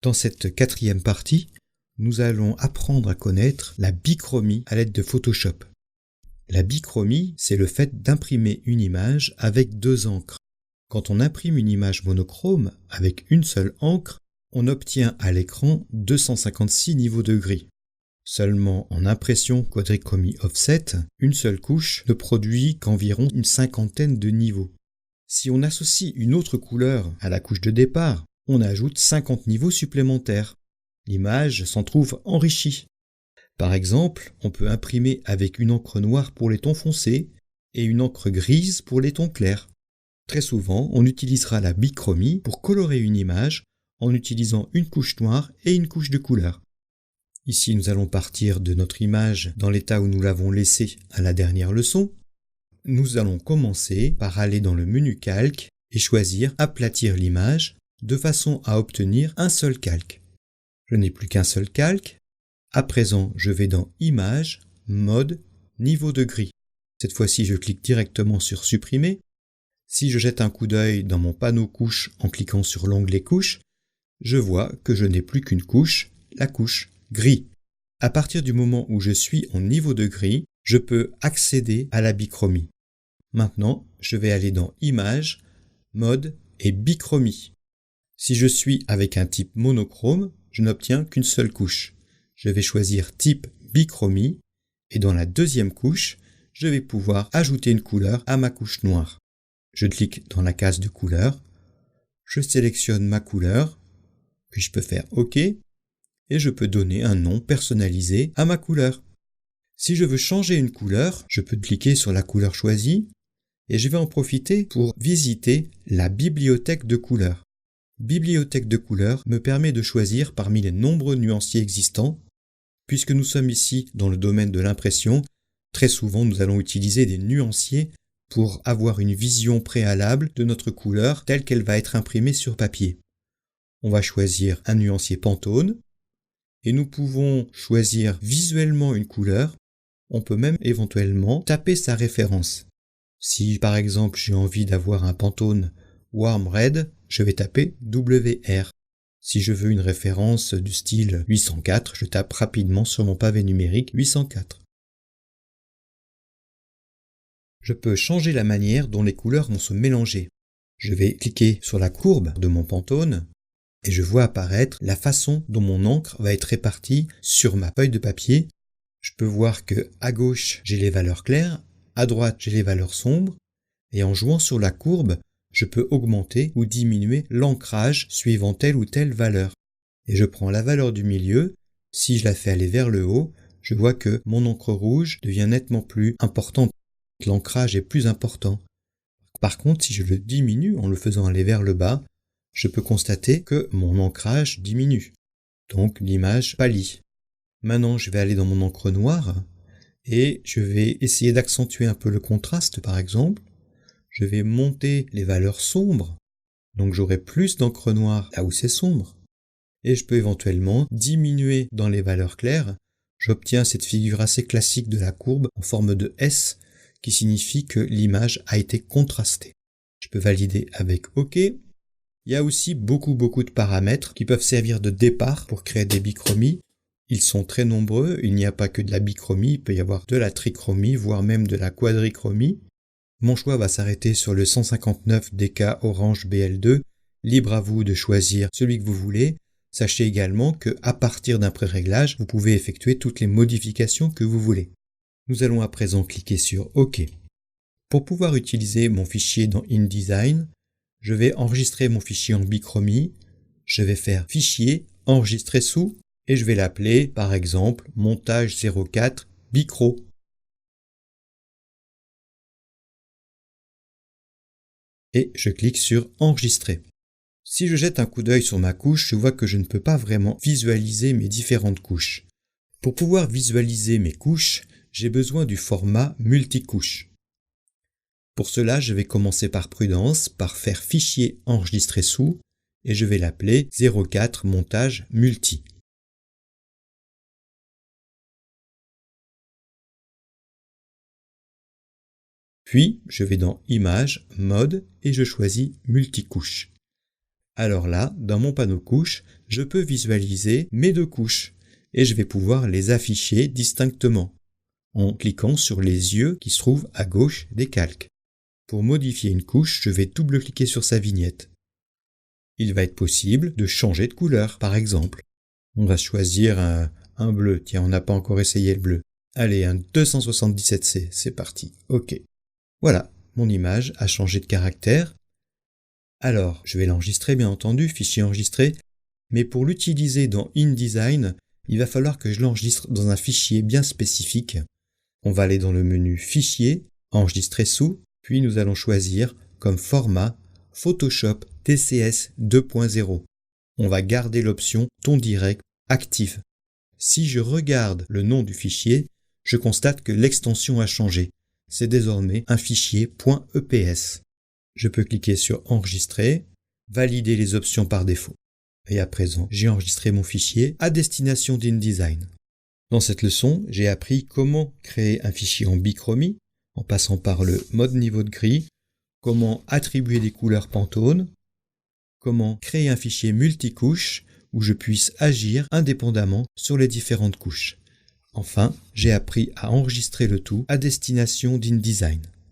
Dans cette quatrième partie, nous allons apprendre à connaître la bichromie à l'aide de Photoshop. La bichromie, c'est le fait d'imprimer une image avec deux encres. Quand on imprime une image monochrome avec une seule encre, on obtient à l'écran 256 niveaux de gris. Seulement en impression quadrichromie offset, une seule couche ne produit qu'environ une cinquantaine de niveaux. Si on associe une autre couleur à la couche de départ, on ajoute 50 niveaux supplémentaires. L'image s'en trouve enrichie. Par exemple, on peut imprimer avec une encre noire pour les tons foncés et une encre grise pour les tons clairs. Très souvent, on utilisera la bichromie pour colorer une image en utilisant une couche noire et une couche de couleur. Ici, nous allons partir de notre image dans l'état où nous l'avons laissée à la dernière leçon. Nous allons commencer par aller dans le menu calque et choisir aplatir l'image de façon à obtenir un seul calque. Je n'ai plus qu'un seul calque. À présent, je vais dans Images, Mode, Niveau de gris. Cette fois-ci, je clique directement sur Supprimer. Si je jette un coup d'œil dans mon panneau couche en cliquant sur l'onglet couche, je vois que je n'ai plus qu'une couche, la couche gris. À partir du moment où je suis en niveau de gris, je peux accéder à la bichromie. Maintenant, je vais aller dans Images, Mode et Bichromie. Si je suis avec un type monochrome, je n'obtiens qu'une seule couche. Je vais choisir type bichromie et dans la deuxième couche, je vais pouvoir ajouter une couleur à ma couche noire. Je clique dans la case de couleur, je sélectionne ma couleur, puis je peux faire OK et je peux donner un nom personnalisé à ma couleur. Si je veux changer une couleur, je peux cliquer sur la couleur choisie et je vais en profiter pour visiter la bibliothèque de couleurs. Bibliothèque de couleurs me permet de choisir parmi les nombreux nuanciers existants. Puisque nous sommes ici dans le domaine de l'impression, très souvent nous allons utiliser des nuanciers pour avoir une vision préalable de notre couleur telle qu'elle va être imprimée sur papier. On va choisir un nuancier Pantone et nous pouvons choisir visuellement une couleur. On peut même éventuellement taper sa référence. Si par exemple j'ai envie d'avoir un Pantone Warm Red, je vais taper WR. Si je veux une référence du style 804, je tape rapidement sur mon pavé numérique 804. Je peux changer la manière dont les couleurs vont se mélanger. Je vais cliquer sur la courbe de mon Pantone et je vois apparaître la façon dont mon encre va être répartie sur ma feuille de papier. Je peux voir que à gauche, j'ai les valeurs claires, à droite, j'ai les valeurs sombres et en jouant sur la courbe, je peux augmenter ou diminuer l'ancrage suivant telle ou telle valeur. Et je prends la valeur du milieu, si je la fais aller vers le haut, je vois que mon encre rouge devient nettement plus importante. L'ancrage est plus important. Par contre, si je le diminue en le faisant aller vers le bas, je peux constater que mon ancrage diminue. Donc l'image pâlit. Maintenant, je vais aller dans mon encre noire et je vais essayer d'accentuer un peu le contraste par exemple. Je vais monter les valeurs sombres, donc j'aurai plus d'encre noire là où c'est sombre. Et je peux éventuellement diminuer dans les valeurs claires. J'obtiens cette figure assez classique de la courbe en forme de S qui signifie que l'image a été contrastée. Je peux valider avec OK. Il y a aussi beaucoup de paramètres qui peuvent servir de départ pour créer des bichromies. Ils sont très nombreux, il n'y a pas que de la bichromie, il peut y avoir de la trichromie, voire même de la quadrichromie. Mon choix va s'arrêter sur le 159 DK Orange BL2, libre à vous de choisir celui que vous voulez. Sachez également que à partir d'un pré-réglage, vous pouvez effectuer toutes les modifications que vous voulez. Nous allons à présent cliquer sur OK. Pour pouvoir utiliser mon fichier dans InDesign, je vais enregistrer mon fichier en bichromie, je vais faire Fichier, enregistrer sous, et je vais l'appeler par exemple montage 04 bichro. Et je clique sur Enregistrer. Si je jette un coup d'œil sur ma couche, je vois que je ne peux pas vraiment visualiser mes différentes couches. Pour pouvoir visualiser mes couches, j'ai besoin du format multicouche. Pour cela, je vais commencer par prudence, par faire Fichier enregistrer sous, et je vais l'appeler 04 montage multi. Puis, je vais dans Images, Mode et je choisis Multicouche. Alors là, dans mon panneau couches, je peux visualiser mes 2 couches et je vais pouvoir les afficher distinctement en cliquant sur les yeux qui se trouvent à gauche des calques. Pour modifier une couche, je vais double-cliquer sur sa vignette. Il va être possible de changer de couleur, par exemple. On va choisir un bleu. Tiens, on n'a pas encore essayé le bleu. Allez, un 277C, c'est parti. OK. Voilà, mon image a changé de caractère. Alors, je vais l'enregistrer, bien entendu, fichier enregistré, mais pour l'utiliser dans InDesign, il va falloir que je l'enregistre dans un fichier bien spécifique. On va aller dans le menu Fichier, Enregistrer sous, puis nous allons choisir comme format Photoshop TCS 2.0. On va garder l'option Ton direct active. Si je regarde le nom du fichier, je constate que l'extension a changé. C'est désormais un fichier .eps. Je peux cliquer sur Enregistrer, valider les options par défaut. Et à présent, j'ai enregistré mon fichier à destination d'InDesign. Dans cette leçon, j'ai appris comment créer un fichier en bichromie, en passant par le mode niveau de gris, comment attribuer des couleurs Pantone, comment créer un fichier multicouche où je puisse agir indépendamment sur les différentes couches. Enfin, j'ai appris à enregistrer le tout à destination d'InDesign.